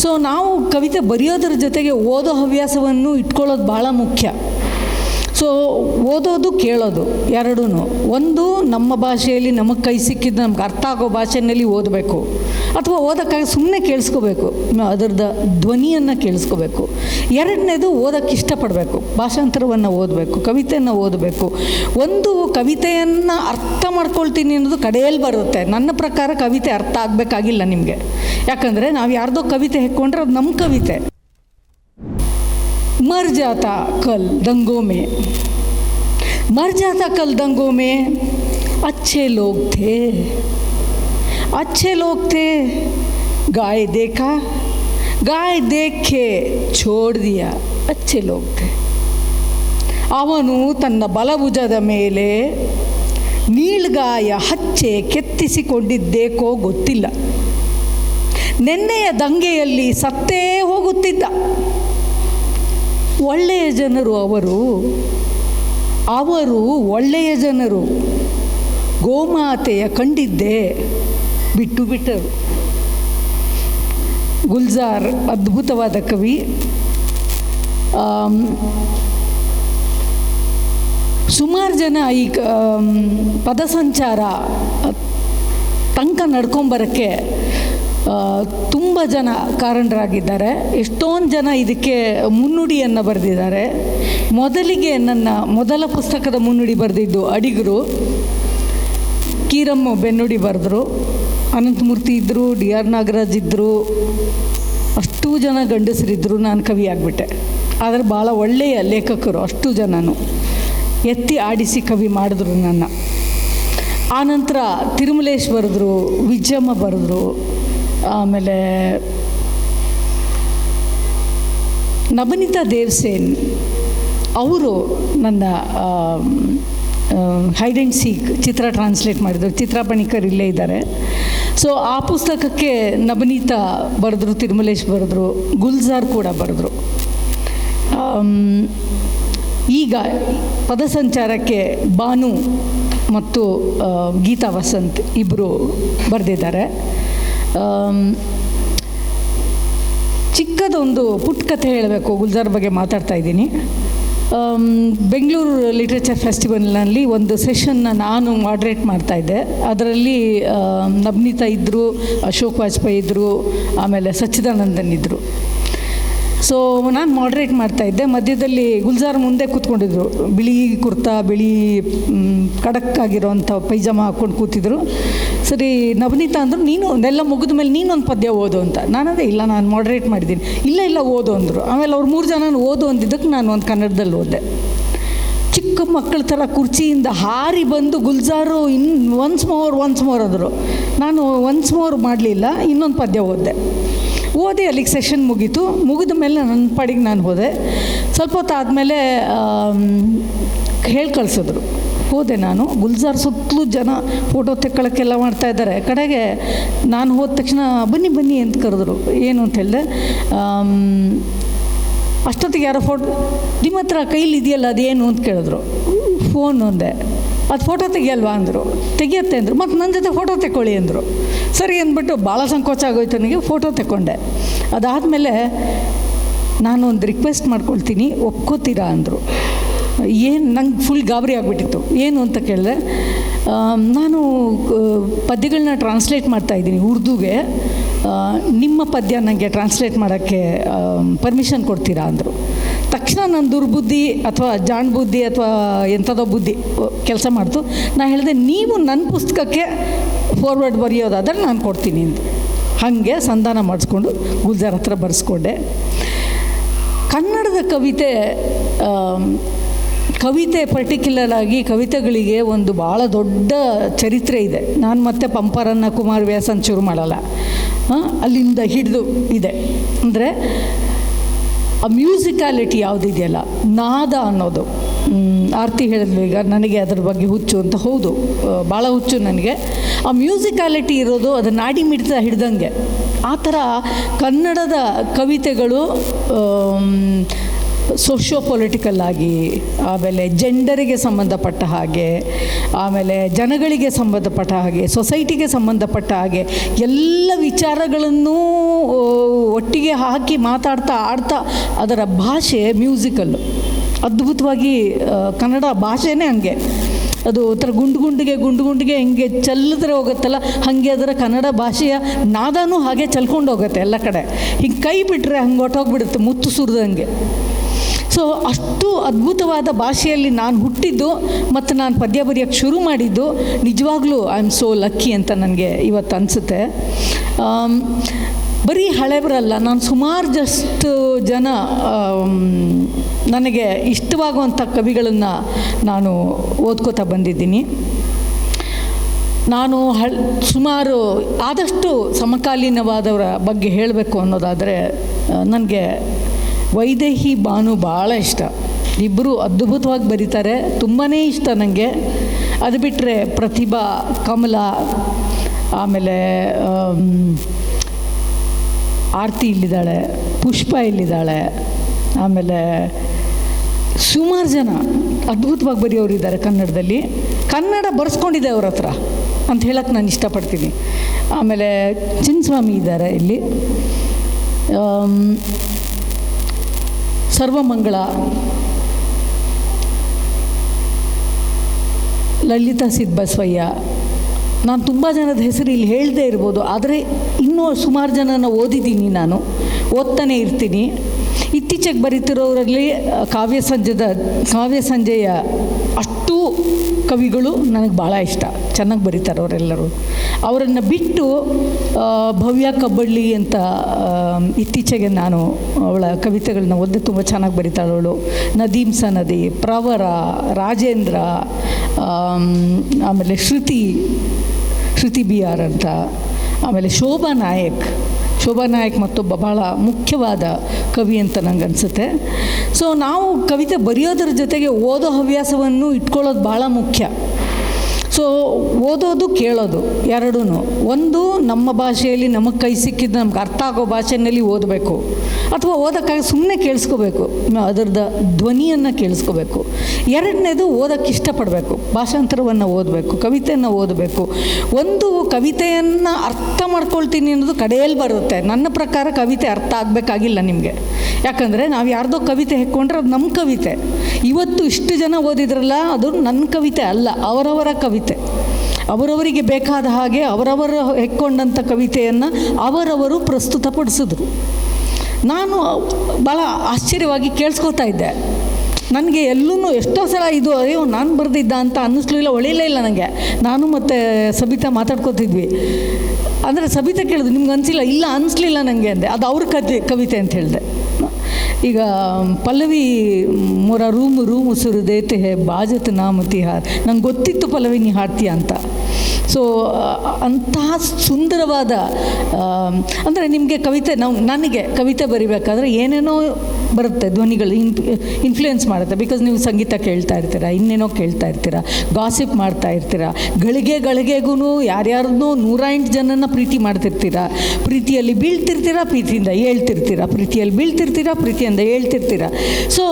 So ನಾವು ಕವಿತೆ ಬರೆಯೋದ್ರ ಜೊತೆಗೆ ಓದೋ ಹವ್ಯಾಸವನ್ನು ಇಟ್ಕೊಳ್ಳೋದು ಭಾಳ ಮುಖ್ಯ. ಸೊ ಓದೋದು ಕೇಳೋದು ಎರಡೂ. ಒಂದು ನಮ್ಮ ಭಾಷೆಯಲ್ಲಿ ನಮಗೆ ಕೈ ಸಿಕ್ಕಿದ್ದು ನಮ್ಗೆ ಅರ್ಥ ಆಗೋ ಭಾಷೆಯಲ್ಲಿ ಓದಬೇಕು, ಅಥವಾ ಓದೋಕ್ಕಾಗಿ ಸುಮ್ಮನೆ ಕೇಳಿಸ್ಕೋಬೇಕು, ಅದರದ್ದು ಧ್ವನಿಯನ್ನು ಕೇಳಿಸ್ಕೋಬೇಕು. ಎರಡನೇದು ಓದೋಕ್ಕೆ ಇಷ್ಟಪಡಬೇಕು, ಭಾಷಾಂತರವನ್ನು ಓದಬೇಕು, ಕವಿತೆಯನ್ನು ಓದಬೇಕು. ಒಂದು ಕವಿತೆಯನ್ನು ಅರ್ಥ ಮಾಡ್ಕೊಳ್ತೀನಿ ಅನ್ನೋದು ಕಡೆಯಲ್ಲಿ ಬರುತ್ತೆ. ನನ್ನ ಪ್ರಕಾರ ಕವಿತೆ ಅರ್ಥ ಆಗಬೇಕಾಗಿಲ್ಲ ನಿಮಗೆ, ಯಾಕಂದರೆ ನಾವು ಯಾರ್ದೋ ಕವಿತೆ ಹೆಕ್ಕೊಂಡ್ರೆ ಅದು ನಮ್ಮ ಕವಿತೆ. मर जाता कल दंगों में, मर जाता कल दंगों में, अच्छे लोग थे, अच्छे लोग थे, गाय देखा, गाय देख के छोड़ दिया, अच्छे लोग थे. ಅವನು ತನ್ನ ಬಲಭುಜದ ಮೇಲೆ ನೀಳ್ಗಾಯ ಹಚ್ಚೆ ಕೆತ್ತಿಸಿಕೊಂಡಿದ್ದೇಕೋ ಗೊತ್ತಿಲ್ಲ, ನೆನ್ನೆಯ ದಂಗೆಯಲ್ಲಿ ಸತ್ತೇ ಹೋಗುತ್ತಿದ್ದ. ಒಳ್ಳೆಯ ಜನರು ಅವರು ಒಳ್ಳೆಯ ಜನರು. ಗೋಮಾತೆಯ ಕಂಡಿದ್ದೆ ಬಿಟ್ಟು ಬಿಟ್ಟರು. ಗುಲ್ಜಾರ್ ಅದ್ಭುತವಾದ ಕವಿ. ಸುಮಾರು ಜನ ಈ ಪದಸಂಚಾರ ತನಕ ನಡ್ಕೊಂಬರೋಕ್ಕೆ ತುಂಬ ಜನ ಕಾರಣರಾಗಿದ್ದಾರೆ. ಎಷ್ಟೊಂದು ಜನ ಇದಕ್ಕೆ ಮುನ್ನುಡಿಯನ್ನು ಬರೆದಿದ್ದಾರೆ. ಮೊದಲಿಗೆ ನನ್ನ ಮೊದಲ ಪುಸ್ತಕದ ಮುನ್ನುಡಿ ಬರೆದಿದ್ದು ಅಡಿಗರು, ಕೀರಮ್ಮ ಬೆನ್ನುಡಿ ಬರೆದರು, ಅನಂತಮೂರ್ತಿ ಇದ್ದರು, ಡಿ ಆರ್ ನಾಗರಾಜ್ ಇದ್ದರು, ಅಷ್ಟೂ ಜನ ಗಂಡಸರಿದ್ದರು. ನಾನು ಕವಿ ಆಗಿಬಿಟ್ಟೆ. ಆದರೆ ಭಾಳ ಒಳ್ಳೆಯ ಲೇಖಕರು ಅಷ್ಟು ಜನನು ಎತ್ತಿ ಆಡಿಸಿ ಕವಿ ಮಾಡಿದ್ರು ನನ್ನ. ಆನಂತರ ತಿರುಮಲೇಶ್ ಬರೆದ್ರು, ವಿಜಯಮ್ಮ ಬರೆದ್ರು, ಆಮೇಲೆ ನವನಿತಾ ದೇವ್ಸೇನ್ ಅವರು ನನ್ನ hide and seek Chitra translate ಮಾಡಿದರು. ಚಿತ್ರಾ ಪಣಿಕರ್ ಇಲ್ಲೇ ಇದ್ದಾರೆ. ಸೊ ಆ ಪುಸ್ತಕಕ್ಕೆ ನವನೀತಾ ಬರೆದ್ರು, ತಿರುಮಲೇಶ್ ಬರೆದ್ರು, ಗುಲ್ಜಾರ್ ಕೂಡ ಬರೆದ್ರು. ಈಗ ಪದಸಂಚಾರಕ್ಕೆ ಬಾನು ಮತ್ತು ಗೀತಾ ವಸಂತ್ ಇಬ್ಬರು ಬರೆದಿದ್ದಾರೆ. ಚಿಕ್ಕದೊಂದು ಪುಟ್ಟ ಕಥೆ ಹೇಳಬೇಕು. ಗುಲ್ಜಾರ್ ಬಗ್ಗೆ ಮಾತಾಡ್ತಾ ಇದ್ದೀನಿ. ಬೆಂಗಳೂರು ಲಿಟ್ರೇಚರ್ ಫೆಸ್ಟಿವಲ್ನಲ್ಲಿ ಒಂದು ಸೆಷನ್ನ ನಾನು ಮಾಡ್ರೇಟ್ ಮಾಡ್ತಾಯಿದ್ದೆ. ಅದರಲ್ಲಿ ನವನೀತಾ ಇದ್ದರು, ಅಶೋಕ್ ವಾಜಪೇಯಿ ಇದ್ದರು, ಆಮೇಲೆ ಸಚ್ಚಿದಾನಂದನ್ ಇದ್ದರು. ಸೊ ನಾನು ಮಾಡ್ರೇಟ್ ಮಾಡ್ತಾಯಿದ್ದೆ. ಮಧ್ಯದಲ್ಲಿ ಗುಲ್ಜಾರ್ ಮುಂದೆ ಕೂತ್ಕೊಂಡಿದ್ರು. ಬಿಳಿ ಕುರ್ತಾ, ಬಿಳಿ ಖಡಕ್ಕಾಗಿರೋವಂಥ ಪೈಜಾಮ ಹಾಕ್ಕೊಂಡು ಕೂತಿದ್ರು. ಸರಿ, ನವನೀತಾ ಅಂದರು, ನೀನು ಒಂದೆಲ್ಲ ಮುಗಿದ ಮೇಲೆ ನೀನೊಂದು ಪದ್ಯ ಓದು ಅಂತ. ನಾನದೇ ಇಲ್ಲ, ನಾನು ಮಾಡ್ರೇಟ್ ಮಾಡಿದ್ದೀನಿ. ಇಲ್ಲ ಓದು ಅಂದರು. ಆಮೇಲೆ ಅವ್ರು 3 ಜನ ಓದು ಅಂದಿದ್ದಕ್ಕೆ ನಾನು ಒಂದು ಕನ್ನಡದಲ್ಲಿ ಓದಿದೆ. ಚಿಕ್ಕ ಮಕ್ಕಳ ಥರ ಕುರ್ಚಿಯಿಂದ ಹಾರಿ ಬಂದು ಗುಲ್ಜಾರು ಒನ್ಸ್ ಮೋರ್ ಅಂದರು. ನಾನು ಒನ್ಸ್ ಮೋರ್ ಮಾಡಲಿಲ್ಲ, ಇನ್ನೊಂದು ಪದ್ಯ ಓದಿ ಅಲ್ಲಿಗೆ ಸೆಷನ್ ಮುಗೀತು. ಮುಗಿದ ಮೇಲೆ ನನ್ನ ಪಾಡಿಗೆ ನಾನು ಹೋದೆ. ಸ್ವಲ್ಪ ಹೊತ್ತು ಆದಮೇಲೆ ಹೇಳಿ ಕಳಿಸಿದ್ರು. ಹೋದೆ ನಾನು. ಗುಲ್ಜಾರ್ ಸುತ್ತಲೂ ಜನ ಫೋಟೋ ತೆಕ್ಕೊಳ್ಳೋಕ್ಕೆಲ್ಲ ಮಾಡ್ತಾಯಿದ್ದಾರೆ. ಕಡೆಗೆ ನಾನು ಹೋದ ತಕ್ಷಣ ಬನ್ನಿ ಅಂತ ಕರೆದ್ರು. ಏನು ಅಂತ ಹೇಳಿದೆ, ಅಷ್ಟೊತ್ತಿಗೆ ಯಾರೋ ನಿಮ್ಮ ಹತ್ರ ಕೈಲಿ ಇದೆಯಲ್ಲ ಅದೇನು ಅಂತ ಕೇಳಿದ್ರು. ಫೋನ್ ಒಂದೆ. ಅದು ಫೋಟೋ ತೆಗಿಯಲ್ವಾ ಅಂದರು. ತೆಗಿಯತ್ತೆ ಅಂದರು. ಮತ್ತು ನನ್ನ ಜೊತೆ ಫೋಟೋ ತೆಕ್ಕೊಳ್ಳಿ ಅಂದರು. ಸರಿ ಅಂದ್ಬಿಟ್ಟು ಭಾಳ ಸಂಕೋಚ ಆಗೋಯ್ತು ನನಗೆ. ಫೋಟೋ ತೆಕ್ಕೊಂಡೆ. ಅದಾದಮೇಲೆ ನಾನು ಒಂದು ರಿಕ್ವೆಸ್ಟ್ ಮಾಡ್ಕೊಳ್ತೀನಿ, ಒಪ್ಕೋತೀರಾ ಅಂದರು. ಏನು, ನಂಗೆ ಫುಲ್ ಗಾಬರಿ ಆಗಿಬಿಟ್ಟಿತ್ತು. ಏನು ಅಂತ ಕೇಳಿದೆ. ನಾನು ಪದ್ಯಗಳನ್ನ ಟ್ರಾನ್ಸ್ಲೇಟ್ ಮಾಡ್ತಾಯಿದ್ದೀನಿ ಉರ್ದುಗೆ. ನಿಮ್ಮ ಪದ್ಯ ನನಗೆ ಟ್ರಾನ್ಸ್ಲೇಟ್ ಮಾಡೋಕ್ಕೆ ಪರ್ಮಿಷನ್ ಕೊಡ್ತೀರಾ ಅಂದರು. ತಕ್ಷಣ ನನ್ನ ದುರ್ಬುದ್ಧಿ ಅಥವಾ ಜಾಣ್ ಬುದ್ಧಿ ಅಥವಾ ಎಂಥದೋ ಬುದ್ಧಿ ಕೆಲಸ ಮಾಡ್ತು. ನಾನು ಹೇಳಿದೆ, ನೀವು ನನ್ನ ಪುಸ್ತಕಕ್ಕೆ ಫಾರ್ವರ್ಡ್ ಬರೆಯೋದಾದರೆ ನಾನು ಕೊಡ್ತೀನಿ ಅಂತ. ಹಾಗೆ ಸಂಧಾನ ಮಾಡಿಸ್ಕೊಂಡು ಗುಲ್ಜಾರ್ ಹತ್ರ ಬರೆಸ್ಕೊಂಡೆ. ಕನ್ನಡದ ಕವಿತೆ ಪರ್ಟಿಕ್ಯುಲರ್ ಆಗಿ ಕವಿತೆಗಳಿಗೆ ಒಂದು ಭಾಳ ದೊಡ್ಡ ಚರಿತ್ರೆ ಇದೆ. ನಾನು ಮತ್ತೆ ಪಂಪರನ್ನು, ಕುಮಾರವ್ಯಾಸನ ಶುರು ಮಾಡಲ್ಲ, ಅಲ್ಲಿಂದ ಹಿಡಿದು ಇದೆ. ಅಂದರೆ ಆ ಮ್ಯೂಸಿಕ್ಯಾಲಿಟಿ ಯಾವುದಿದೆಯಲ್ಲ, ನಾದ ಅನ್ನೋದು. ಆರ್ತಿ ಹೇಳಿದ್ಲು ಈಗ ನನಗೆ ಅದ್ರ ಬಗ್ಗೆ ಹುಚ್ಚು ಅಂತ. ಹೌದು, ಭಾಳ ಹುಚ್ಚು ನನಗೆ. ಆ ಮ್ಯೂಸಿಕ್ಯಾಲಿಟಿ ಇರೋದು ಅದು ನಾಡಿ ಮಿಡಿತ ಹಿಡ್ದಂಗೆ. ಆ ಥರ ಕನ್ನಡದ ಕವಿತೆಗಳು ಸೋಷಿಯೋ ಪೊಲಿಟಿಕಲ್ ಆಗಿ, ಆಮೇಲೆ ಜೆಂಡರಿಗೆ ಸಂಬಂಧಪಟ್ಟ ಹಾಗೆ, ಆಮೇಲೆ ಜನಗಳಿಗೆ ಸಂಬಂಧಪಟ್ಟ ಹಾಗೆ, ಸೊಸೈಟಿಗೆ ಸಂಬಂಧಪಟ್ಟ ಹಾಗೆ ಎಲ್ಲ ವಿಚಾರಗಳನ್ನು ಒಟ್ಟಿಗೆ ಹಾಕಿ ಮಾತಾಡ್ತಾ ಆಡ್ತಾ ಅದರ ಭಾಷೆ ಮ್ಯೂಸಿಕಲ್ಲು ಅದ್ಭುತವಾಗಿ. ಕನ್ನಡ ಭಾಷೆನೇ ಹಂಗೆ, ಅದು ಒಂಥರ ಗುಂಡಿಗೆ ಹೆಂಗೆ ಚೆಲ್ಲಿದ್ರೆ ಹೋಗುತ್ತಲ್ಲ ಹಾಗೆ ಅದರ ಕನ್ನಡ ಭಾಷೆಯ ನಾದನೂ ಹಾಗೆ ಚಲ್ಕೊಂಡು ಹೋಗುತ್ತೆ ಎಲ್ಲ ಕಡೆ. ಹಿಂಗೆ ಕೈ ಬಿಟ್ಟರೆ ಹಂಗೆ ಹೊಟ್ಟೋಗ್ಬಿಡುತ್ತೆ ಮುತ್ತು ಸುರಿದಂಗೆ. ಸೊ ಅಷ್ಟು ಅದ್ಭುತವಾದ ಭಾಷೆಯಲ್ಲಿ ನಾನು ಹುಟ್ಟಿದ್ದು ಮತ್ತು ನಾನು ಪದ್ಯ ಬರೆಯೋಕ್ಕೆ ಶುರು ಮಾಡಿದ್ದು ನಿಜವಾಗ್ಲೂ ಐ ಆಮ್ ಸೋ ಲಕ್ಕಿ ಅಂತ ನನಗೆ ಇವತ್ತು ಅನಿಸುತ್ತೆ. ಬರೀ ಹಳೆಬರಲ್ಲ, ನಾನು ಸುಮಾರು ಜನ ನನಗೆ ಇಷ್ಟವಾಗುವಂಥ ಕವಿಗಳನ್ನು ನಾನು ಓದ್ಕೋತಾ ಬಂದಿದ್ದೀನಿ. ನಾನು ಸುಮಾರು ಆದಷ್ಟು ಸಮಕಾಲೀನವಾದವರ ಬಗ್ಗೆ ಹೇಳಬೇಕು ಅನ್ನೋದಾದರೆ ನನಗೆ ವೈದೇಹಿ ಭಾನು ಭಾಳ ಇಷ್ಟ. ಇಬ್ಬರು ಅದ್ಭುತವಾಗಿ ಬರೀತಾರೆ, ತುಂಬಾ ಇಷ್ಟ ನನಗೆ. ಅದು ಬಿಟ್ಟರೆ ಪ್ರತಿಭಾ, ಕಮಲ, ಆಮೇಲೆ ಆರತಿ ಇಲ್ಲಿದ್ದಾಳೆ, ಪುಷ್ಪ ಇಲ್ಲಿದ್ದಾಳೆ, ಆಮೇಲೆ ಸುಮಾರು ಜನ ಅದ್ಭುತವಾಗಿ ಬರೆಯೋರಿದ್ದಾರೆ ಕನ್ನಡದಲ್ಲಿ. ಕನ್ನಡ ಬರ್ಸ್ಕೊಂಡಿದೆ ಅವ್ರ ಹತ್ರ ಅಂತ ಹೇಳಕ್ಕೆ ನಾನು ಇಷ್ಟಪಡ್ತೀನಿ. ಆಮೇಲೆ ಚಿನ್ನಸ್ವಾಮಿ ಇದ್ದಾರೆ ಇಲ್ಲಿ, ಸರ್ವಮಂಗಳ, ಲಲಿತಾ ಸಿದ್ಬಸವಯ್ಯ. ನಾನು ತುಂಬ ಜನದ ಹೆಸರು ಇಲ್ಲಿ ಹೇಳದೇ ಇರ್ಬೋದು, ಆದರೆ ಇನ್ನೂ ಸುಮಾರು ಜನನ ಓದಿದ್ದೀನಿ, ನಾನು ಓದ್ತಾನೆ ಇರ್ತೀನಿ. ಇತ್ತೀಚೆಗೆ ಬರೀತಿರೋರಲ್ಲಿ ಕಾವ್ಯ ಸಂಜೆಯ ಅಷ್ಟೂ ಕವಿಗಳು ನನಗೆ ಭಾಳ ಇಷ್ಟ, ಚೆನ್ನಾಗಿ ಬರೀತಾರೆ ಅವರೆಲ್ಲರೂ. ಅವರನ್ನು ಬಿಟ್ಟು ಭವ್ಯ ಕಬ್ಬಳ್ಳಿ ಅಂತ ಇತ್ತೀಚೆಗೆ ನಾನು ಅವಳ ಕವಿತೆಗಳನ್ನ ಓದಿ, ತುಂಬ ಚೆನ್ನಾಗಿ ಬರೀತಾಳೆ ಅವಳು. ನದೀಮ್ ಸನದಿ, ಪ್ರವರ, ರಾಜೇಂದ್ರ, ಆಮೇಲೆ ಶ್ರುತಿ ಬಿ ಆರ್ ಅಂತ, ಆಮೇಲೆ ಶೋಭಾ ನಾಯಕ್ ಮತ್ತೊಬ್ಬ ಭಾಳ ಮುಖ್ಯವಾದ ಕವಿ ಅಂತ ನಂಗೆ ಅನಿಸುತ್ತೆ. ಸೊ ನಾವು ಕವಿತೆ ಬರೆಯೋದ್ರ ಜೊತೆಗೆ ಓದೋ ಹವ್ಯಾಸವನ್ನು ಇಟ್ಕೊಳ್ಳೋದು ಭಾಳ ಮುಖ್ಯ. ಸೊ ಓದೋದು ಕೇಳೋದು ಎರಡೂ, ಒಂದು ನಮ್ಮ ಭಾಷೆಯಲ್ಲಿ ನಮಗೆ ಕೈ ಸಿಕ್ಕಿದ್ದು ನಮ್ಗೆ ಅರ್ಥ ಆಗೋ ಭಾಷೆಯಲ್ಲಿ ಓದಬೇಕು, ಅಥವಾ ಓದೋಕ್ಕಾಗಿ ಸುಮ್ಮನೆ ಕೇಳಿಸ್ಕೋಬೇಕು, ಅದರದ್ದು ಧ್ವನಿಯನ್ನು ಕೇಳಿಸ್ಕೋಬೇಕು. ಎರಡನೇದು ಓದೋಕ್ಕೆ ಇಷ್ಟಪಡಬೇಕು, ಭಾಷಾಂತರವನ್ನು ಓದಬೇಕು, ಕವಿತೆಯನ್ನು ಓದಬೇಕು. ಒಂದು ಕವಿತೆಯನ್ನು ಅರ್ಥ ಮಾಡ್ಕೊಳ್ತೀನಿ ಅನ್ನೋದು ಕಡೆಯಲ್ಲಿ ಬರುತ್ತೆ. ನನ್ನ ಪ್ರಕಾರ ಕವಿತೆ ಅರ್ಥ ಆಗಬೇಕಾಗಿಲ್ಲ ನಿಮಗೆ, ಯಾಕಂದರೆ ನಾವು ಯಾರ್ದೋ ಕವಿತೆ ಹೆಕ್ಕೊಂಡ್ರೆ ಅದು ನಮ್ಮ ಕವಿತೆ. ಇವತ್ತು ಇಷ್ಟು ಜನ ಓದಿದ್ರಲ್ಲ, ಅದು ನನ್ನ ಕವಿತೆ ಅಲ್ಲ, ಅವರವರ ಕವಿತೆ. ಅವರವರಿಗೆ ಬೇಕಾದ ಹಾಗೆ ಅವರವರು ಹೆಕ್ಕೊಂಡಂಥ ಕವಿತೆಯನ್ನು ಅವರವರು ಪ್ರಸ್ತುತಪಡಿಸಿದ್ರು. ನಾನು ಭಾಳ ಆಶ್ಚರ್ಯವಾಗಿ ಕೇಳಿಸ್ಕೊತಾ ಇದ್ದೆ. ನನಗೆ ಎಲ್ಲೂ ಎಷ್ಟೋ ಸಲ ಇದು ಅಯ್ಯೋ ನಾನು ಬರೆದಿದ್ದ ಅಂತ ಅನ್ನಿಸ್ಲಿಲ್ಲ, ಹೊಳಿಲೇ ಇಲ್ಲ ನನಗೆ. ನಾನು ಮತ್ತು ಸಬಿತಾ ಮಾತಾಡ್ಕೋತಿದ್ವಿ. ಅಂದರೆ ಸಬಿತಾ ಕೇಳಿದ್ರು, ನಿಮ್ಗೆ ಅನಿಸಿಲ್ಲ? ಇಲ್ಲ ಅನಿಸ್ಲಿಲ್ಲ ನನಗೆ ಅಂದೆ. ಅದು ಅವ್ರ ಕವಿತೆ ಅಂತ ಹೇಳಿದೆ. ಈಗ ಪಲ್ಲವಿ ಮೊರ ರೂಮು ಸುರಿದೇತೆ ಹೇ ಬಾಜತ್ ನಾಮ ತಿಹಾರ್, ನಂಗೆ ಗೊತ್ತಿತ್ತು ಪಲ್ಲವಿ ನೀ ಹಾಡ್ತೀಯ ಅಂತ. ಸೊ ಅಂತಹ ಸುಂದರವಾದ ಅಂದರೆ ನಿಮಗೆ ಕವಿತೆ, ನನಗೆ ಕವಿತೆ ಬರಿಬೇಕಾದ್ರೆ ಏನೇನೋ ಬರುತ್ತೆ, ಧ್ವನಿಗಳು ಇನ್ಫ್ಲುಯೆನ್ಸ್ ಮಾಡುತ್ತೆ. ಬಿಕಾಸ್ ನೀವು ಸಂಗೀತ ಕೇಳ್ತಾ ಇರ್ತೀರ, ಇನ್ನೇನೋ ಕೇಳ್ತಾ ಇರ್ತೀರ, ಗಾಸಿಪ್ ಮಾಡ್ತಾ ಇರ್ತೀರ, ಗಳಿಗೆಗೂ ಯಾರ್ಯಾರನ್ನೋ 108 ಜನನ ಪ್ರೀತಿ ಮಾಡ್ತಿರ್ತೀರ, ಪ್ರೀತಿಯಲ್ಲಿ ಬೀಳ್ತಿರ್ತೀರ, ಪ್ರೀತಿಯಿಂದ ಹೇಳ್ತಿರ್ತೀರ, ಪ್ರೀತಿಯಲ್ಲಿ ಬೀಳ್ತಿರ್ತೀರ, ಪ್ರೀತಿಯಿಂದ ಹೇಳ್ತಿರ್ತೀರ. ಸೊ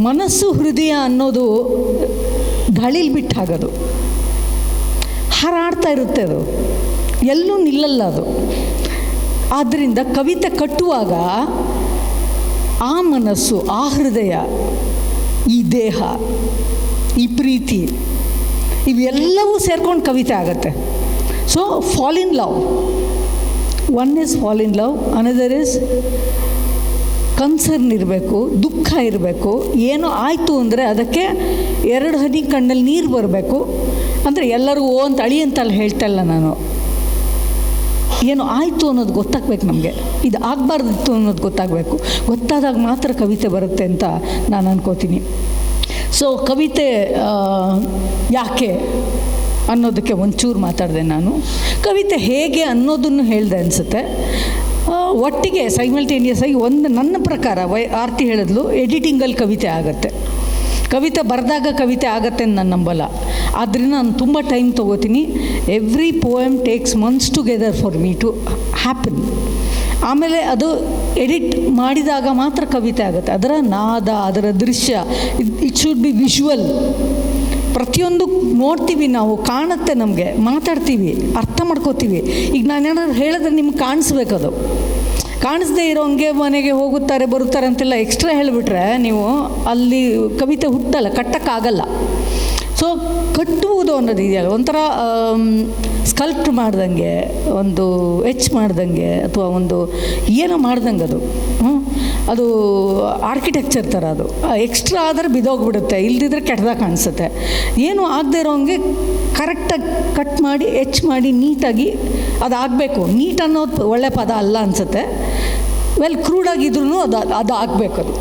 ಮನಸ್ಸು ಹೃದಯ ಅನ್ನೋದು ಗಾಳಿಲಿ ಬಿಟ್ಟು ಹಾಗೋದು, ಹಾರಾಡ್ತಾ ಇರುತ್ತೆ, ಅದು ಎಲ್ಲೂ ನಿಲ್ಲಲ್ಲ ಅದು. ಆದ್ದರಿಂದ ಕವಿತೆ ಕಟ್ಟುವಾಗ ಆ ಮನಸ್ಸು, ಆ ಹೃದಯ, ಈ ದೇಹ, ಈ ಪ್ರೀತಿ, ಇವೆಲ್ಲವೂ ಸೇರ್ಕೊಂಡು ಕವಿತೆ ಆಗುತ್ತೆ. So fall in love, one is fall in love, another is concern ಇರಬೇಕು, ದುಃಖ ಇರಬೇಕು. ಏನೋ ಆಯಿತು ಅಂದರೆ ಅದಕ್ಕೆ 2 ಹನಿ ಕಣ್ಣಲ್ಲಿ ನೀರು ಬರಬೇಕು. ಅಂದರೆ ಎಲ್ಲರೂ ಓ ಅಂತ ಅಳಿ ಅಂತಲ್ಲ ಹೇಳ್ತಾ ಇಲ್ಲ ನಾನು, ಏನು ಆಯಿತು ಅನ್ನೋದು ಗೊತ್ತಾಗಬೇಕು ನಮಗೆ, ಇದು ಆಗಬಾರ್ದಿತ್ತು ಅನ್ನೋದು ಗೊತ್ತಾಗಬೇಕು. ಗೊತ್ತಾದಾಗ ಮಾತ್ರ ಕವಿತೆ ಬರುತ್ತೆ ಅಂತ ನಾನು ಅನ್ಕೋತೀನಿ. ಸೊ ಕವಿತೆ ಯಾಕೆ ಅನ್ನೋದಕ್ಕೆ ಒಂಚೂರು ಮಾತಾಡಿದೆ ನಾನು. ಕವಿತೆ ಹೇಗೆ ಅನ್ನೋದನ್ನು ಹೇಳಿದೆ ಅನಿಸುತ್ತೆ. ಒಟ್ಟಿಗೆ ಸೈಮಲ್ಟೇನಿಯಸ್ ಆಗಿ ಒಂದು, ನನ್ನ ಪ್ರಕಾರ ಆರ್ತಿ ಹೇಳಿದ್ಲು, ಎಡಿಟಿಂಗಲ್ಲಿ ಕವಿತೆ ಆಗುತ್ತೆ. ಕವಿತೆ ಬರೆದಾಗ ಕವಿತೆ ಆಗತ್ತೆ ಅಂತ ನಾನು ನಂಬಲ್ಲ. ಆದ್ದರಿಂದ ನಾನು ತುಂಬ ಟೈಮ್ ತೊಗೋತೀನಿ. Every poem takes months together for me to happen. ಆಮೇಲೆ ಅದು ಎಡಿಟ್ ಮಾಡಿದಾಗ ಮಾತ್ರ ಕವಿತೆ ಆಗುತ್ತೆ. ಅದರ ನಾದ, ಅದರ ದೃಶ್ಯ, ಇಟ್ ಶುಡ್ ಬಿ ವಿಜುವಲ್. ಪ್ರತಿಯೊಂದು ನೋಡ್ತೀವಿ ನಾವು, ಕಾಣುತ್ತೆ ನಮಗೆ, ಮಾತಾಡ್ತೀವಿ, ಅರ್ಥ ಮಾಡ್ಕೋತೀವಿ. ಈಗ ನಾನೇನಾದ್ರು ಹೇಳಿದ್ರೆ ನಿಮ್ಗೆ ಕಾಣಿಸ್ಬೇಕದು. ಕಾಣಿಸ್ದೇ ಇರೋಂಗೆ ಮನೆಗೆ ಹೋಗುತ್ತಾರೆ ಬರುತ್ತಾರೆ ಅಂತೆಲ್ಲ ಎಕ್ಸ್ಟ್ರಾ ಹೇಳಿಬಿಟ್ರೆ ನೀವು ಅಲ್ಲಿ ಕವಿತೆ ಹುಟ್ಟಲ್ಲ, ಕಟ್ಟಕ್ಕಾಗಲ್ಲ. ಸೊ ಕಟ್ಟುವುದು ಅನ್ನೋದು ಇದೆಯಲ್ಲ, ಒಂಥರ ಸ್ಕಲ್ಪ್ಟ್ ಮಾಡ್ದಂಗೆ, ಒಂದು ಎಚ್ ಮಾಡ್ದಂಗೆ, ಅಥವಾ ಒಂದು ಏನೋ ಮಾಡ್ದಂಗೆ ಅದು ಆರ್ಕಿಟೆಕ್ಚರ್ ಥರ. ಅದು ಎಕ್ಸ್ಟ್ರಾ ಆದರೆ ಬಿದೋಗ್ಬಿಡುತ್ತೆ, ಇಲ್ದಿದ್ರೆ ಕೆಟ್ಟದಾಗ ಕಾಣಿಸುತ್ತೆ. ಏನು ಆಗದೆ ಇರೋಂಗೆ ಕರೆಕ್ಟಾಗಿ ಕಟ್ ಮಾಡಿ ಎಚ್ ಮಾಡಿ ನೀಟಾಗಿ ಅದಾಗಬೇಕು. ನೀಟ್ ಅನ್ನೋದು ಒಳ್ಳೆ ಪದ ಅಲ್ಲ ಅನಿಸುತ್ತೆ. ಕ್ರೂಡಾಗಿದ್ರೂ ಅದು ಆಗಬೇಕದು.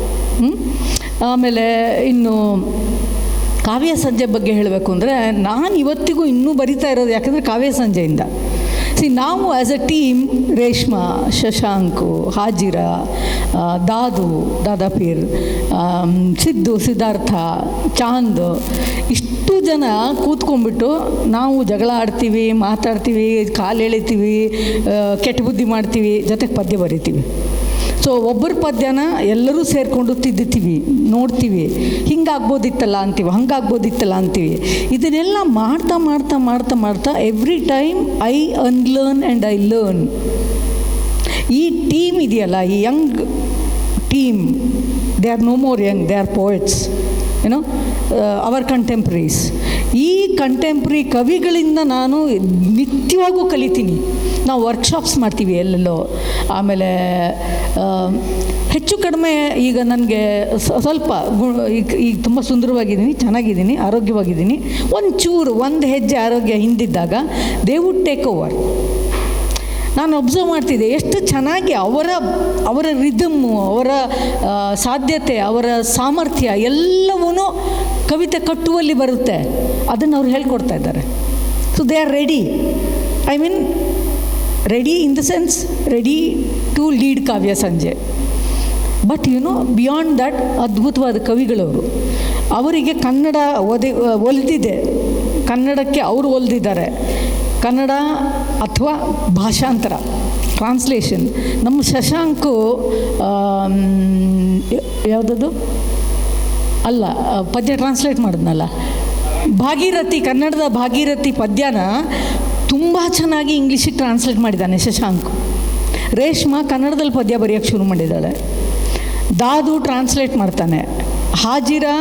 ಆಮೇಲೆ ಇನ್ನು ಕಾವ್ಯ ಸಂಜೆ ಬಗ್ಗೆ ಹೇಳಬೇಕು ಅಂದರೆ, ನಾನು ಇವತ್ತಿಗೂ ಇನ್ನೂ ಬರಿತಾ ಇರೋದು ಯಾಕಂದರೆ ಕಾವ್ಯ ಸಂಜೆಯಿಂದ. ನಾವು as a team, Reshma, Shashank, Hajira, Dadapeer, Siddu, Siddhartha, Chand, ಇಷ್ಟು ಜನ ಕೂತ್ಕೊಂಡ್ಬಿಟ್ಟು ನಾವು ಜಗಳ ಆಡ್ತೀವಿ, ಮಾತಾಡ್ತೀವಿ, ಕಾಲು ಎಳಿತೀವಿ, ಕೆಟ್ಟ ಬುದ್ಧಿ ಮಾಡ್ತೀವಿ, ಜೊತೆಗೆ ಪದ್ಯ ಬರಿತೀವಿ. ಸೊ ಒಬ್ಬರ ಪದ್ಯನ ಎಲ್ಲರೂ ಸೇರಿಕೊಂಡು ತಿದ್ದುತ್ತೀವಿ, ನೋಡ್ತೀವಿ, ಹಿಂಗಾಗ್ಬೋದಿತ್ತಲ್ಲ ಅಂತೀವಿ, ಹಂಗಾಗ್ಬೋದಿತ್ತಲ್ಲ ಅಂತೀವಿ. ಇದನ್ನೆಲ್ಲ ಮಾಡ್ತಾ ಮಾಡ್ತಾ ಮಾಡ್ತಾ ಮಾಡ್ತಾ every time I unlearn and I learn. ಈ ಟೀಮ್ ಇದೆಯಲ್ಲ, ಈ young team, they are no more young, they are poets, ಏನೋ ಅವರ್ ಕಂಟೆಂಪ್ರರೀಸ್. ಈ ಕಂಟೆಂಪ್ರರಿ ಕವಿಗಳಿಂದ ನಾನು ನಿತ್ಯವಾಗೂ ಕಲಿತೀನಿ. ನಾವು ವರ್ಕ್ಶಾಪ್ಸ್ ಮಾಡ್ತೀವಿ ಎಲ್ಲೆಲ್ಲೋ. ಆಮೇಲೆ ಹೆಚ್ಚು ಕಡಿಮೆ ಈಗ ನನಗೆ ಸ್ವಲ್ಪ ಈಗ ತುಂಬ ಸುಂದರವಾಗಿದ್ದೀನಿ, ಚೆನ್ನಾಗಿದ್ದೀನಿ, ಆರೋಗ್ಯವಾಗಿದ್ದೀನಿ. ಒಂದು ಹೆಜ್ಜೆ ಆರೋಗ್ಯ ಹಿಂದಿದ್ದಾಗ ದೇ ವುಡ್ ಟೇಕ್ ಓವರ್. ನಾನು ಒಬ್ಸರ್ವ್ ಮಾಡ್ತಿದ್ದೆ ಎಷ್ಟು ಚೆನ್ನಾಗಿ ಅವರ ರಿದಮ್ಮು, ಅವರ ಸಾಧ್ಯತೆ, ಅವರ ಸಾಮರ್ಥ್ಯ ಎಲ್ಲವೂ ಕವಿತೆ ಕಟ್ಟುವಲ್ಲಿ ಬರುತ್ತೆ. ಅದನ್ನು ಅವ್ರು ಹೇಳ್ಕೊಡ್ತಾ ಇದ್ದಾರೆ. So they are ready, I mean ready in the sense ready to lead ಕಾವ್ಯ ಸಂಜೆ. ಬಟ್ ಬಿಯಾಂಡ್ ದ್ಯಾಟ್ ಅದ್ಭುತವಾದ ಕವಿಗಳವರು. ಅವರಿಗೆ ಕನ್ನಡ ಒಲಿದಿದೆ, ಕನ್ನಡಕ್ಕೆ ಅವರು ಒಲಿದಿದ್ದಾರೆ. ಕನ್ನಡ ಅಥವಾ ಭಾಷಾಂತರ, ಟ್ರಾನ್ಸ್ಲೇಷನ್. ನಮ್ಮ ಶಶಾಂಕು ಯಾವುದದು ಅಲ್ಲ, ಪದ್ಯ ಟ್ರಾನ್ಸ್ಲೇಟ್ ಮಾಡಿದ್ನಲ್ಲ, ಭಾಗೀರಥಿ, ಕನ್ನಡದ ಭಾಗೀರಥಿ ಪದ್ಯನ ತುಂಬ ಚೆನ್ನಾಗಿ ಇಂಗ್ಲೀಷಿಗೆ ಟ್ರಾನ್ಸ್ಲೇಟ್ ಮಾಡಿದ್ದಾನೆ ಶಶಾಂಕ್. ರೇಷ್ಮಾ ಕನ್ನಡದಲ್ಲಿ ಪದ್ಯ ಬರೆಯೋಕ್ಕೆ ಶುರು ಮಾಡಿದ್ದಾಳೆ. ದಾದು ಟ್ರಾನ್ಸ್ಲೇಟ್ ಮಾಡ್ತಾನೆ. ಹಾಜಿರಾ,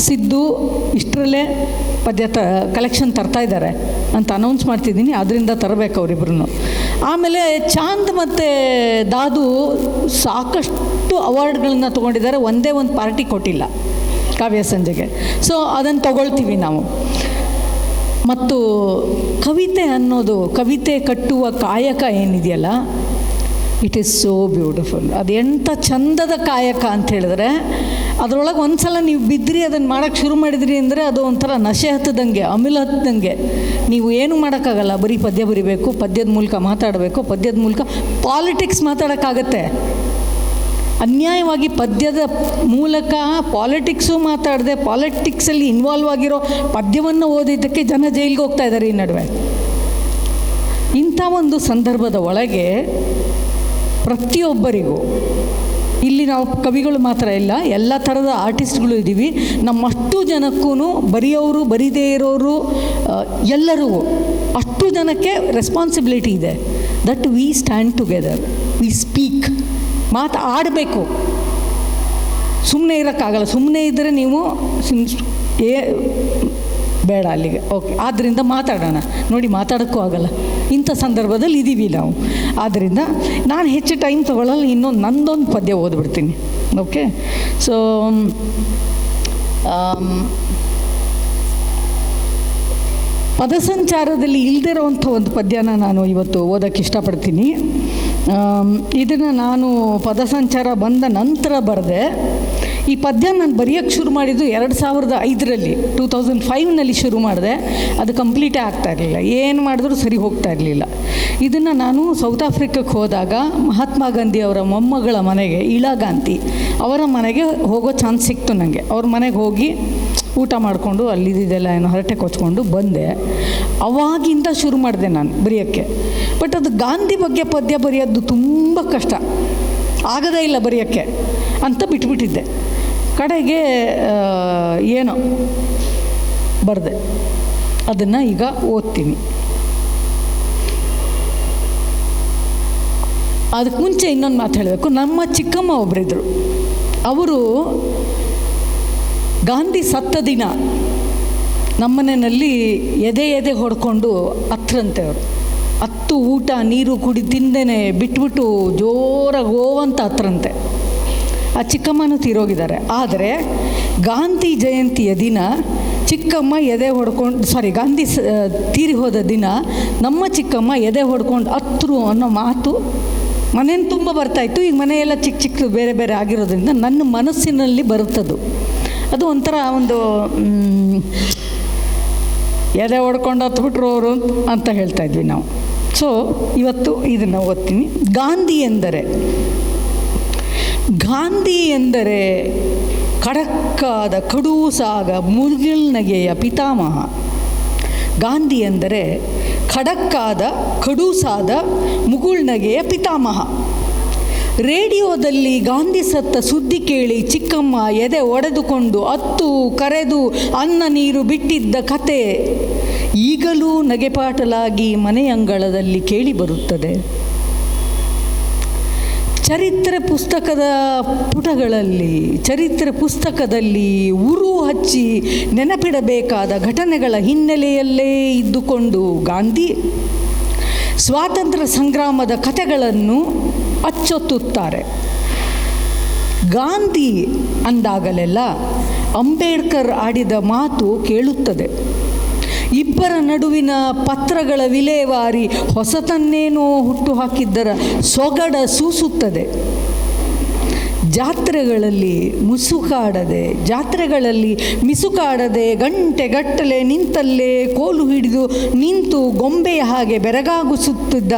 ಸಿದ್ದು ಇಷ್ಟರಲ್ಲೇ ಪದ್ಯ ಕಲೆಕ್ಷನ್ ತರ್ತಾ ಇದ್ದಾರೆ ಅಂತ ಅನೌನ್ಸ್ ಮಾಡ್ತಿದ್ದೀನಿ. ಅದರಿಂದ ತರಬೇಕು ಅವರಿಬ್ರು. ಆಮೇಲೆ ಚಾಂದ್ ಮತ್ತು ದಾದು ಸಾಕಷ್ಟು ಅವಾರ್ಡ್ಗಳನ್ನ ತೊಗೊಂಡಿದ್ದಾರೆ, ಒಂದೇ ಒಂದು ಪಾರ್ಟಿ ಕೊಟ್ಟಿಲ್ಲ ಕಾವ್ಯ ಸಂಜೆಗೆ. ಸೊ ಅದನ್ನು ತಗೊಳ್ತೀವಿ ನಾವು. ಮತ್ತು ಕವಿತೆ ಅನ್ನೋದು, ಕವಿತೆ ಕಟ್ಟುವ ಕಾಯಕ ಏನಿದೆಯಲ್ಲ, ಇಟ್ ಈಸ್ ಸೋ ಬ್ಯೂಟಿಫುಲ್. ಅದು ಎಂಥ ಚಂದದ ಕಾಯಕ ಅಂತ ಹೇಳಿದ್ರೆ, ಅದರೊಳಗೆ ಒಂದು ಸಲ ನೀವು ಬಿದ್ದಿರಿ, ಅದನ್ನು ಮಾಡೋಕ್ಕೆ ಶುರು ಮಾಡಿದ್ರಿ ಅಂದರೆ ಅದು ಒಂಥರ ನಶೆ ಹತ್ತದಂಗೆ, ಅಮಿಲ ಹತ್ತದಂಗೆ. ನೀವು ಏನೂ ಮಾಡೋಕ್ಕಾಗಲ್ಲ, ಬರೀ ಪದ್ಯ ಬರಿಬೇಕು, ಪದ್ಯದ ಮೂಲಕ ಮಾತಾಡಬೇಕು, ಪದ್ಯದ ಮೂಲಕ ಪಾಲಿಟಿಕ್ಸ್ ಮಾತಾಡೋಕ್ಕಾಗತ್ತೆ. ಅನ್ಯಾಯವಾಗಿ ಪದ್ಯದ ಮೂಲಕ ಪಾಲಿಟಿಕ್ಸು ಮಾತಾಡದೆ, ಪಾಲಿಟಿಕ್ಸಲ್ಲಿ ಇನ್ವಾಲ್ವ್ ಆಗಿರೋ ಪದ್ಯವನ್ನು ಓದಿದ್ದಕ್ಕೆ ಜನ ಜೈಲಿಗೆ ಹೋಗ್ತಾ ಇದ್ದಾರೆ ಈ ನಡುವೆ. ಇಂಥ ಒಂದು ಸಂದರ್ಭದ ಒಳಗೆ ಪ್ರತಿಯೊಬ್ಬರಿಗೂ, ಇಲ್ಲಿ ನಾವು ಕವಿಗಳು ಮಾತ್ರ ಇಲ್ಲ, ಎಲ್ಲ ಥರದ ಆರ್ಟಿಸ್ಟ್ಗಳು ಇದ್ದೀವಿ. ನಮ್ಮಷ್ಟು ಜನಕ್ಕೂ, ಬರೆಯೋರು ಬರೀದೇ ಇರೋರು ಎಲ್ಲರಿಗೂ ಅಷ್ಟು ಜನಕ್ಕೆ ರೆಸ್ಪಾನ್ಸಿಬಿಲಿಟಿ ಇದೆ. That we stand together, we speak. ಆಡಬೇಕು, ಸುಮ್ಮನೆ ಇರೋಕ್ಕಾಗಲ್ಲ. ಸುಮ್ಮನೆ ಇದ್ದರೆ ನೀವು ಬೇಡ ಅಲ್ಲಿಗೆ. ಓಕೆ, ಆದ್ದರಿಂದ ಮಾತಾಡೋಣ. ನೋಡಿ, ಮಾತಾಡೋಕ್ಕೂ ಆಗಲ್ಲ, ಇಂಥ ಸಂದರ್ಭದಲ್ಲಿ ಇದ್ದೀವಿ ನಾವು. ಆದ್ದರಿಂದ ನಾನು ಹೆಚ್ಚು ಟೈಮ್ ತೊಗೊಳ್ಳಲ್ಲ, ನಂದೊಂದು ಪದ್ಯ ಓದ್ಬಿಡ್ತೀನಿ. ಓಕೆ, ಸೊ ಪದಸಂಚಾರದಲ್ಲಿ ಇಲ್ಲದಿರೋವಂಥ ಒಂದು ಪದ್ಯನ ನಾನು ಇವತ್ತು ಓದೋಕ್ಕೆ ಇಷ್ಟಪಡ್ತೀನಿ. ಇದನ್ನು ನಾನು ಪದಸಂಚಾರ ಬಂದ ನಂತರ ಬರೆದೆ. ಈ ಪದ್ಯ ನಾನು ಬರೆಯೋಕ್ಕೆ ಶುರು ಮಾಡಿದ್ದು 2005ರಲ್ಲಿ, 2005ನಲ್ಲಿ ಶುರು ಮಾಡಿದೆ. ಅದು ಕಂಪ್ಲೀಟೇ ಆಗ್ತಾ ಇರಲಿಲ್ಲ, ಏನು ಮಾಡಿದ್ರೂ ಸರಿ ಹೋಗ್ತಾ ಇರಲಿಲ್ಲ. ಇದನ್ನು ನಾನು ಸೌತ್ ಆಫ್ರಿಕಕ್ಕೆ ಹೋದಾಗ ಮಹಾತ್ಮ ಗಾಂಧಿ ಅವರ ಮೊಮ್ಮಗಳ ಮನೆಗೆ, ಇಳಾ ಗಾಂಧಿ ಅವರ ಮನೆಗೆ ಹೋಗೋ ಚಾನ್ಸ್ ಸಿಕ್ತು ನನಗೆ. ಅವ್ರ ಮನೆಗೆ ಹೋಗಿ ಊಟ ಮಾಡಿಕೊಂಡು ಅಲ್ಲಿದ್ದೆಲ್ಲ ಏನೋ ಹರಟೆ ಕೊಚ್ಕೊಂಡು ಬಂದೆ. ಅವಾಗಿಂದ ಶುರು ಮಾಡಿದೆ ನಾನು ಬರೆಯೋಕ್ಕೆ. ಬಟ್ ಅದು ಗಾಂಧಿ ಬಗ್ಗೆ ಪದ್ಯ ಬರೆಯೋದು ತುಂಬ ಕಷ್ಟ. ಆಗದೇ ಇಲ್ಲ ಬರೆಯೋಕ್ಕೆ ಅಂತ ಬಿಟ್ಬಿಟ್ಟಿದ್ದೆ. ಕಡೆಗೆ ಏನೋ ಬರೆದೆ, ಅದನ್ನು ಈಗ ಓದ್ತೀನಿ. ಅದಕ್ಕೆ ಮುಂಚೆ ಇನ್ನೊಂದು ಮಾತು ಹೇಳಬೇಕು. ನಮ್ಮ ಚಿಕ್ಕಮ್ಮ ಒಬ್ಬರಿದ್ದರು, ಅವರು ಗಾಂಧಿ ಸತ್ತ ದಿನ ನಮ್ಮನೆಯಲ್ಲಿ ಎದೆ ಹೊಡ್ಕೊಂಡು ಹತ್ರಂತೆ. ಅವರು ಹತ್ತು ಊಟ ನೀರು ಕುಡಿ ತಿಂದೇನೆ ಬಿಟ್ಬಿಟ್ಟು ಜೋರಾಗಿ ಹೋವಂತ ಹತ್ರಂತೆ. ಆ ಚಿಕ್ಕಮ್ಮನೂ ತೀರೋಗಿದ್ದಾರೆ. ಆದರೆ ಗಾಂಧಿ ಜಯಂತಿಯ ದಿನ ಚಿಕ್ಕಮ್ಮ ಎದೆ ಹೊಡ್ಕೊಂಡು ಗಾಂಧಿ ತೀರಿ ಹೋದ ದಿನ ನಮ್ಮ ಚಿಕ್ಕಮ್ಮ ಎದೆ ಹೊಡ್ಕೊಂಡು ಹತ್ರು ಅನ್ನೋ ಮಾತು ಮನೇನ ತುಂಬ ಬರ್ತಾಯಿತ್ತು. ಈಗ ಮನೆಯೆಲ್ಲ ಚಿಕ್ಕ ಚಿಕ್ಕ ಬೇರೆ ಬೇರೆ ಆಗಿರೋದ್ರಿಂದ ನನ್ನ ಮನಸ್ಸಿನಲ್ಲಿ ಬರುತ್ತದು. ಅದು ಒಂಥರ ಒಂದು ಎದೆ ಹೊಡ್ಕೊಂಡು ಹತ್ಬಿಟ್ರು ಅವರು ಅಂತ ಹೇಳ್ತಾಯಿದ್ವಿ ನಾವು. ಸೊ ಇವತ್ತು ಇದನ್ನು ಓದ್ತೀನಿ. ಗಾಂಧಿ ಎಂದರೆ ಖಡಕ್ಕಾದ ಕಡೂಸಾದ ಮುಗಿಲ್ನಗೆಯ ಪಿತಾಮಹ. ಗಾಂಧಿ ಎಂದರೆ ಖಡಕ್ಕಾದ ಕಡೂಸಾದ ಮುಗುಳ್ನಗೆಯ ಪಿತಾಮಹ. ರೇಡಿಯೋದಲ್ಲಿ ಗಾಂಧಿ ಸತ್ತ ಸುದ್ದಿ ಕೇಳಿ ಚಿಕ್ಕಮ್ಮ ಎದೆ ಒಡೆದುಕೊಂಡು ಅತ್ತು ಕರೆದು ಅನ್ನ ನೀರು ಬಿಟ್ಟಿದ್ದ ಕತೆ ಈಗಲೂ ನಗೆಪಾಟಲಾಗಿ ಮನೆಯಂಗಳದಲ್ಲಿ ಕೇಳಿಬರುತ್ತದೆ. ಚರಿತ್ರೆ ಪುಸ್ತಕದಲ್ಲಿ ಉರು ಹಚ್ಚಿ ನೆನಪಿಡಬೇಕಾದ ಘಟನೆಗಳ ಹಿನ್ನೆಲೆಯಲ್ಲೇ ಇದ್ದುಕೊಂಡು ಗಾಂಧಿ ಸ್ವಾತಂತ್ರ್ಯ ಸಂಗ್ರಾಮದ ಕಥೆಗಳನ್ನು ಅಚ್ಚೊತ್ತುತ್ತಾರೆ. ಗಾಂಧಿ ಅಂದಾಗಲೆಲ್ಲ ಅಂಬೇಡ್ಕರ್ ಆಡಿದ ಮಾತು ಕೇಳುತ್ತದೆ. ಇಬ್ಬರ ನಡುವಿನ ಪತ್ರಗಳ ವಿಲೇವಾರಿ ಹೊಸತನ್ನೇನೋ ಹುಟ್ಟುಹಾಕಿದ್ದರ ಸೊಗಡ ಸೂಸುತ್ತದೆ. ಜಾತ್ರೆಗಳಲ್ಲಿ ಮಿಸುಕಾಡದೆ ಗಂಟೆಗಟ್ಟಲೆ ನಿಂತಲ್ಲೇ ಕೋಲು ಹಿಡಿದು ನಿಂತು ಗೊಂಬೆಯ ಹಾಗೆ ಬೆರಗಾಗಿಸುತ್ತಿದ್ದ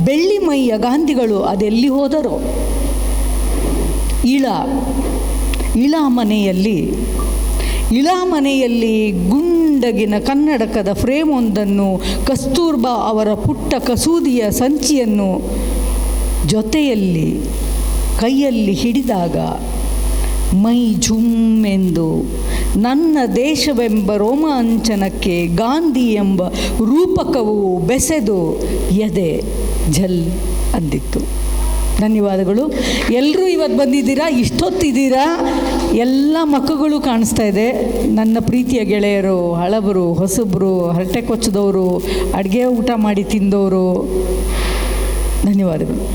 ಬೆಳ್ಳಿಮೈಯ ಗಾಂಧಿಗಳು ಅದೆಲ್ಲಿ ಹೋದರೋ. ಇಳಾಮನೆಯಲ್ಲಿ ಗುಂಡಗಿನ ಕನ್ನಡಕದ ಫ್ರೇಮೊಂದನ್ನು, ಕಸ್ತೂರ್ಬಾ ಅವರ ಪುಟ್ಟ ಕಸೂದಿಯ ಸಂಚಿಯನ್ನು ಜೊತೆಯಲ್ಲಿ ಕೈಯಲ್ಲಿ ಹಿಡಿದಾಗ ಮೈ ಝುಮ್ಮೆಂದು ನನ್ನ ದೇಶವೆಂಬ ರೋಮಾಂಚನಕ್ಕೆ ಗಾಂಧಿ ಎಂಬ ರೂಪಕವು ಬೆಸೆದು ಎದೆ ಝಲ್ ಅಂದಿತ್ತು. ಧನ್ಯವಾದಗಳು. ಎಲ್ಲರೂ ಇವತ್ತು ಬಂದಿದ್ದೀರಾ, ಇಷ್ಟೊತ್ತಿದ್ದೀರಾ. ಎಲ್ಲ ಮಕ್ಕಳು ಕಾಣಿಸ್ತಾ ಇದೆ. ನನ್ನ ಪ್ರೀತಿಯ ಗೆಳೆಯರು, ಹಳಬರು, ಹೊಸಬರು, ಹರಟೆ ಕೊಚ್ಚದವರು, ಅಡುಗೆ ಊಟ ಮಾಡಿ ತಿಂದವರು. ಧನ್ಯವಾದಗಳು.